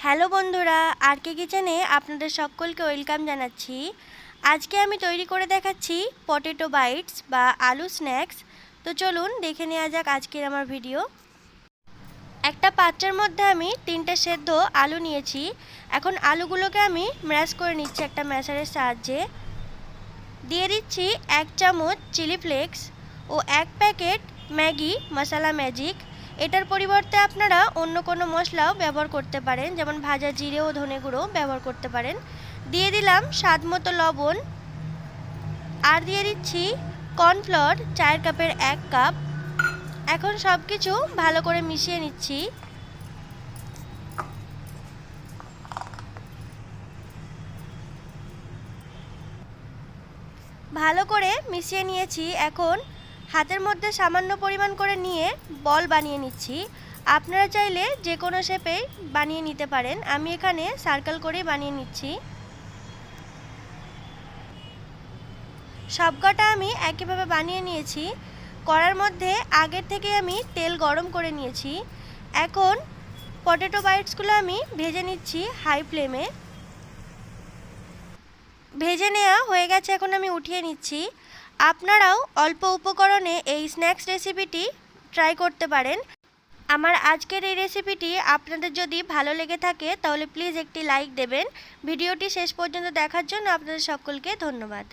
Hello বন্ধুরা, আর কে কিচেনে আপনাদের সকলকে ওয়েলকাম জানাচ্ছি। আজকে আমি তৈরি করে দেখাচ্ছি পটেটো বাইটস বা আলু স্ন্যাক্স। তো চলুন দেখে নেওয়া যাক আজকের আমার ভিডিও। একটা পাত্রের মধ্যে আমি 3টে সেদ্ধ আলু নিয়েছি। এখন আলুগুলোকে আমি ম্যাশ করে নিচ্ছি একটা ম্যাশারের সাহায্যে। দিয়ে দিচ্ছি 1 চামচ চিলি ফ্লেক্স ও 1 প্যাকেট ম্যাগি মশলা ম্যাজিক। এটার পরিবর্তে আপনারা অন্য কোনো মশলাও ব্যবহার করতে পারেন, যেমন ভাজা জিরে ও ধনে গুঁড়ো ব্যবহার করতে পারেন। দিয়ে দিলাম স্বাদ মতো লবণ, আর দিয়ে দিচ্ছি কর্নফ্লোর 4 কাপের 1 কাপ। এখন সব কিছু ভালো করে মিশিয়ে নিচ্ছি। ভালো করে মিশিয়ে নিয়েছি। এখন হাতের মধ্যে সামান্য পরিমাণ করে নিয়ে বল বানিয়ে নিচ্ছি। আপনারা চাইলে যে কোনো শেপেই বানিয়ে নিতে পারেন, আমি এখানে সার্কেল করে বানিয়ে নিচ্ছি। সবকটা আমি একইভাবে বানিয়ে নিয়েছি। কড়ার মধ্যে আগের থেকে আমি তেল গরম করে নিয়েছি। এখন পটেটো বাইটসগুলো আমি ভেজে নিচ্ছি হাই ফ্লেমে। ভেজে নেওয়া হয়ে গেছে, এখন আমি উঠিয়ে নিচ্ছি। আপনারাও অল্প উপকরণে এই স্ন্যাক্স রেসিপিটি ট্রাই করতে পারেন। আমার আজকের এই রেসিপিটি আপনাদের যদি ভালো লেগে থাকে তাহলে প্লিজ একটি লাইক দেবেন। ভিডিওটি শেষ পর্যন্ত দেখার জন্য আপনাদের সকলকে ধন্যবাদ।